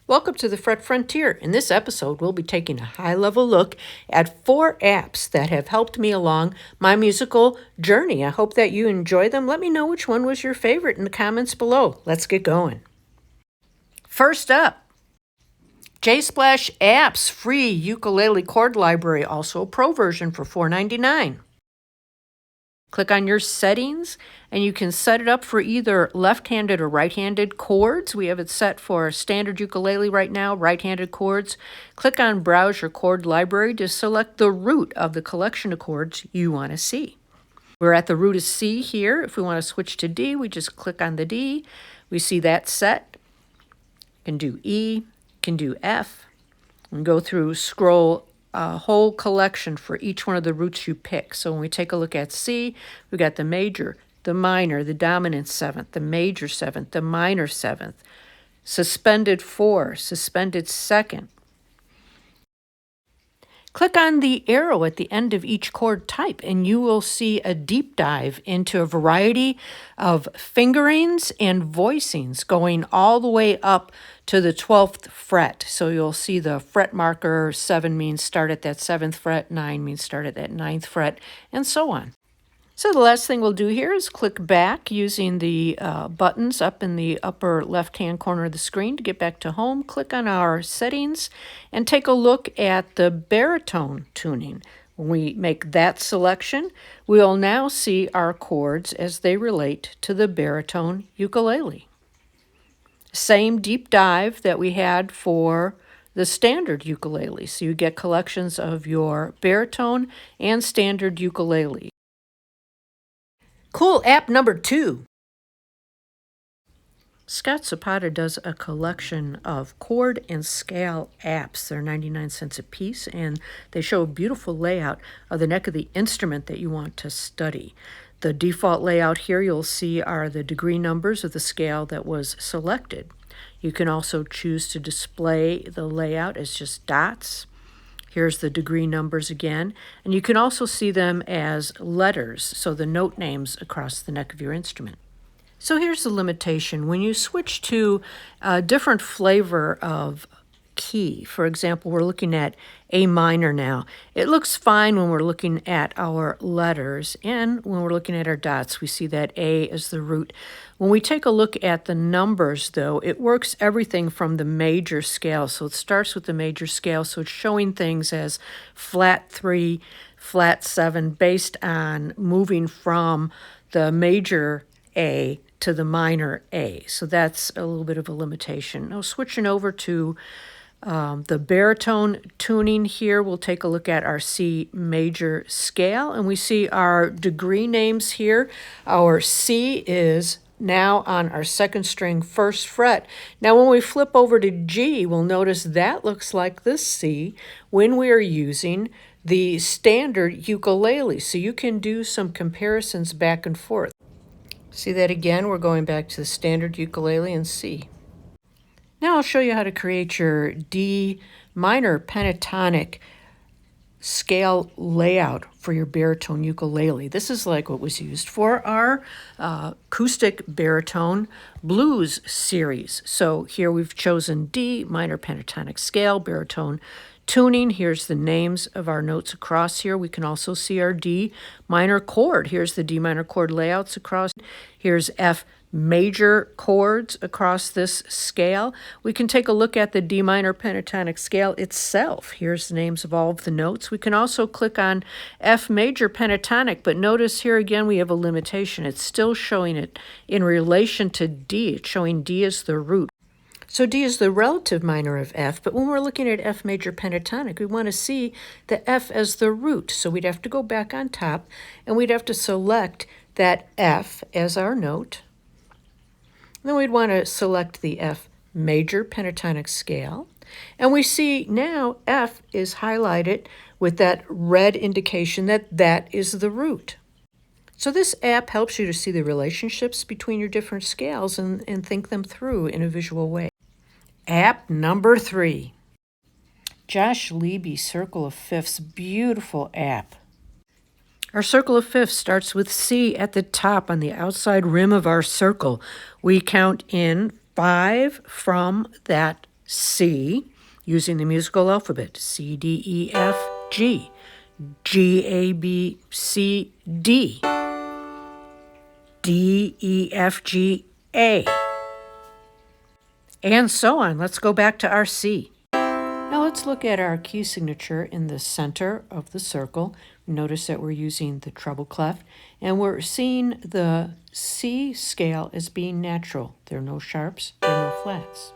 Welcome to the Fret Frontier. In this episode, we'll be taking a high-level look at 4 apps that have helped me along my musical journey. I hope that you enjoy them. Let me know which one was your favorite in the comments below. Let's get going. First up, JSplash Apps free ukulele chord library, also a pro version for $4.99. Click on your settings and you can set it up for either left-handed or right-handed chords. We have it set for standard ukulele right now, right-handed chords. Click on Browse your chord library to select the root of the collection of chords you want to see. We're at the root of C here. If we want to switch to D, we just click on the D. We see that set. You can do E, you can do F, and go through, scroll a whole collection for each one of the roots you pick. So when we take a look at C, we got the major, the minor, the dominant seventh, the major seventh, the minor seventh, suspended 4, suspended second. Click on the arrow at the end of each chord type and you will see a deep dive into a variety of fingerings and voicings going all the way up to the 12th fret. So you'll see the fret marker. 7 means start at that 7th fret, 9 means start at that 9th fret, and so on. So the last thing we'll do here is click back using the buttons up in the upper left-hand corner of the screen to get back to home. Click on our settings and take a look at the baritone tuning. When we make that selection, we'll now see our chords as they relate to the baritone ukulele. Same deep dive that we had for the standard ukulele. So you get collections of your baritone and standard ukulele. Cool app number 2. Sopata does a collection of chord and scale apps. They're 99 cents a piece, and they show a beautiful layout of the neck of the instrument that you want to study. The default layout here you'll see are the degree numbers of the scale that was selected. You can also choose to display the layout as just dots. Here's the degree numbers again, and you can also see them as letters, so the note names across the neck of your instrument. So here's the limitation. When you switch to a different flavor of key, for example, we're looking at A minor now. It looks fine when we're looking at our letters, and when we're looking at our dots, we see that A is the root. When we take a look at the numbers, though, it works everything from the major scale. So it starts with the major scale, so it's showing things as flat 3, flat 7, based on moving from the major A to the minor A. So that's a little bit of a limitation. Now switching over to the baritone tuning here, we'll take a look at our C major scale, and we see our degree names here. Our C is now on our 2nd string, 1st fret. Now when we flip over to G, we'll notice that looks like this C when we are using the standard ukulele. So you can do some comparisons back and forth. See that again? We're going back to the standard ukulele and C. Now I'll show you how to create your D minor pentatonic scale layout for your baritone ukulele. This is like what was used for our acoustic baritone blues series. So here we've chosen D minor pentatonic scale, baritone tuning. Here's the names of our notes across here. We can also see our D minor chord. Here's the D minor chord layouts across. Here's F major chords across this scale. We can take a look at the D minor pentatonic scale itself. Here's the names of all of the notes. We can also click on F major pentatonic, but notice here again we have a limitation. It's still showing it in relation to D. It's showing D as the root. So D is the relative minor of F, but when we're looking at F major pentatonic, we want to see the F as the root. So we'd have to go back on top, and we'd have to select that F as our note. Then we'd want to select the F major pentatonic scale. And we see now F is highlighted with that red indication that that is the root. So this app helps you to see the relationships between your different scales and think them through in a visual way. App number 3. Liebe Circle of Fifths, beautiful app. Our circle of fifths starts with C at the top on the outside rim of our circle. We count in 5 from that C, using the musical alphabet, C, D, E, F, G, G, A, B, C, D, D, E, F, G, A, and so on. Let's go back to our C. Now let's look at our key signature in the center of the circle. Notice that we're using the treble clef, and we're seeing the C scale as being natural. There are no sharps, there are no flats.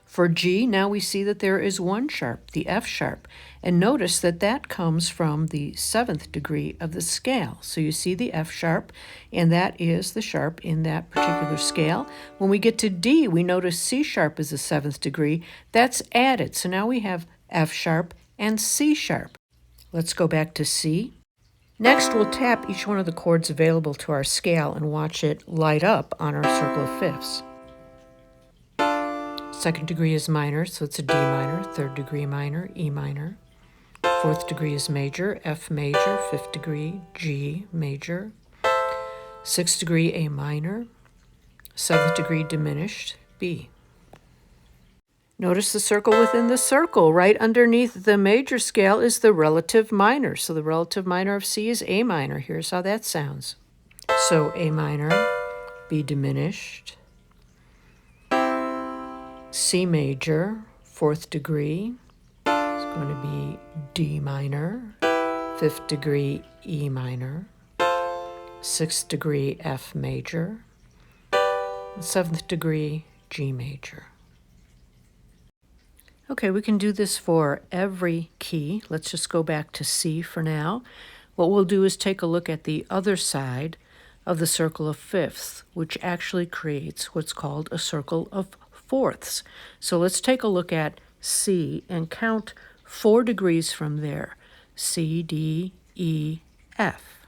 For G, now we see that there is one sharp, the F sharp, and notice that that comes from the 7th degree of the scale. So you see the F sharp, and that is the sharp in that particular scale. When we get to D, we notice C sharp is the 7th degree. That's added, so now we have F sharp and C sharp. Let's go back to C. Next, we'll tap each one of the chords available to our scale and watch it light up on our circle of fifths. 2nd degree is minor, so it's a D minor. 3rd degree minor, E minor. 4th degree is major, F major. 5th degree, G major. 6th degree, A minor. 7th degree diminished, B. Notice the circle within the circle. Right underneath the major scale is the relative minor. So the relative minor of C is A minor. Here's how that sounds. So A minor, B diminished, C major, 4th degree, is going to be D minor, 5th degree, E minor, 6th degree, F major, 7th degree, G major. Okay, we can do this for every key. Let's just go back to C for now. What we'll do is take a look at the other side of the circle of fifths, which actually creates what's called a circle of fourths. So let's take a look at C and count 4 degrees from there. C, D, E, F.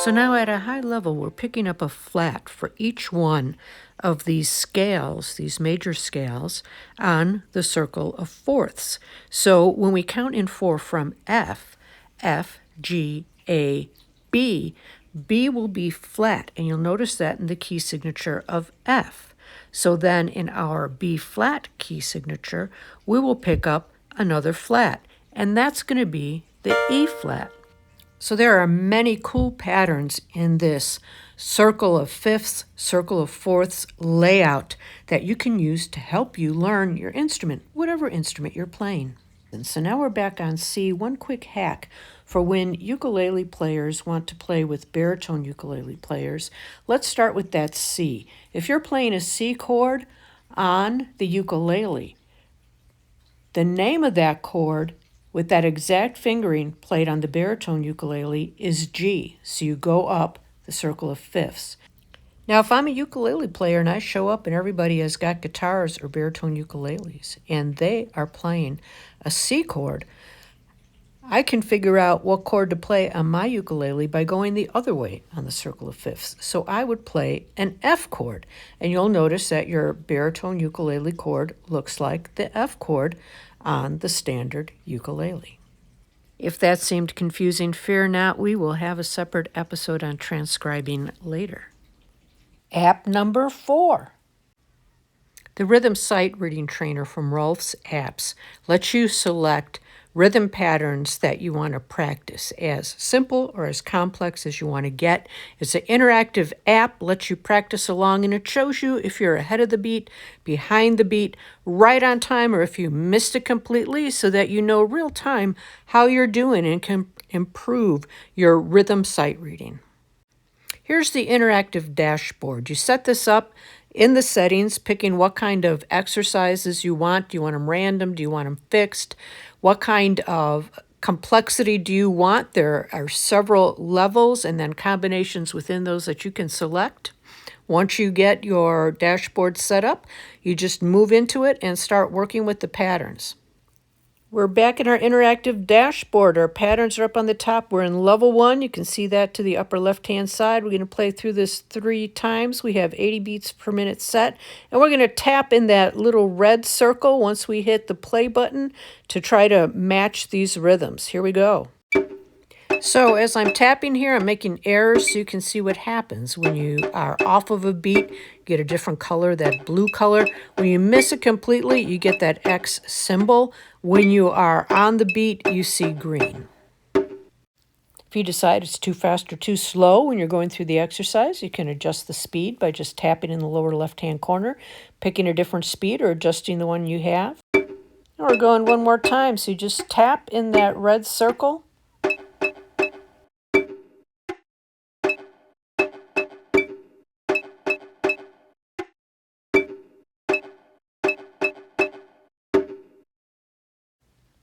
So now at a high level, we're picking up a flat for each one of these scales, these major scales, on the circle of fourths. So when we count in 4 from F, F, G, A, B, B will be flat, and you'll notice that in the key signature of F. So then in our B flat key signature, we will pick up another flat, and that's going to be the E flat. So there are many cool patterns in this circle of fifths, circle of fourths layout that you can use to help you learn your instrument, whatever instrument you're playing. And so now we're back on C. One quick hack for when ukulele players want to play with baritone ukulele players. Let's start with that C. If you're playing a C chord on the ukulele, the name of that chord with that exact fingering played on the baritone ukulele is G. So you go up the circle of fifths. Now, if I'm a ukulele player and I show up and everybody has got guitars or baritone ukuleles and they are playing a C chord, I can figure out what chord to play on my ukulele by going the other way on the circle of fifths. So I would play an F chord, and you'll notice that your baritone ukulele chord looks like the F chord on the standard ukulele. If that seemed confusing, fear not, we will have a separate episode on transcribing later. App number 4. The Rhythm Sight Reading Trainer from Rolfs apps lets you select rhythm patterns that you want to practice, as simple or as complex as you want to get. It's an interactive app, lets you practice along, and it shows you if you're ahead of the beat, behind the beat, right on time, or if you missed it completely, so that you know real time how you're doing and can improve your rhythm sight reading. Here's the interactive dashboard. You set this up in the settings, picking what kind of exercises you want. Do you want them random? Do you want them fixed? What kind of complexity do you want? There are several levels and then combinations within those that you can select. Once you get your dashboard set up, you just move into it and start working with the patterns. We're back in our interactive dashboard. Our patterns are up on the top. We're in level 1. You can see that to the upper left-hand side. We're going to play through this 3 times. We have 80 beats per minute set. And we're going to tap in that little red circle once we hit the play button to try to match these rhythms. Here we go. So as I'm tapping here, I'm making errors so you can see what happens. When you are off of a beat, you get a different color, that blue color. When you miss it completely, you get that X symbol. When you are on the beat, you see green. If you decide it's too fast or too slow when you're going through the exercise, you can adjust the speed by just tapping in the lower left-hand corner, picking a different speed or adjusting the one you have. And we're going one more time, so you just tap in that red circle.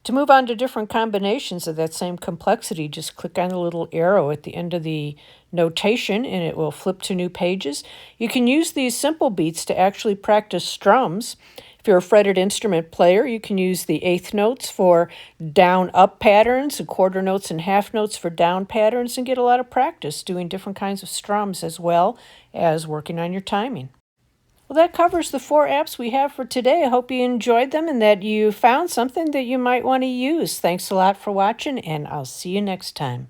To move on to different combinations of that same complexity, just click on the little arrow at the end of the notation and it will flip to new pages. You can use these simple beats to actually practice strums. If you're a fretted instrument player, you can use the eighth notes for down-up patterns, and quarter notes and half notes for down patterns, and get a lot of practice doing different kinds of strums as well as working on your timing. Well, that covers the 4 apps we have for today. I hope you enjoyed them and that you found something that you might want to use. Thanks a lot for watching, and I'll see you next time.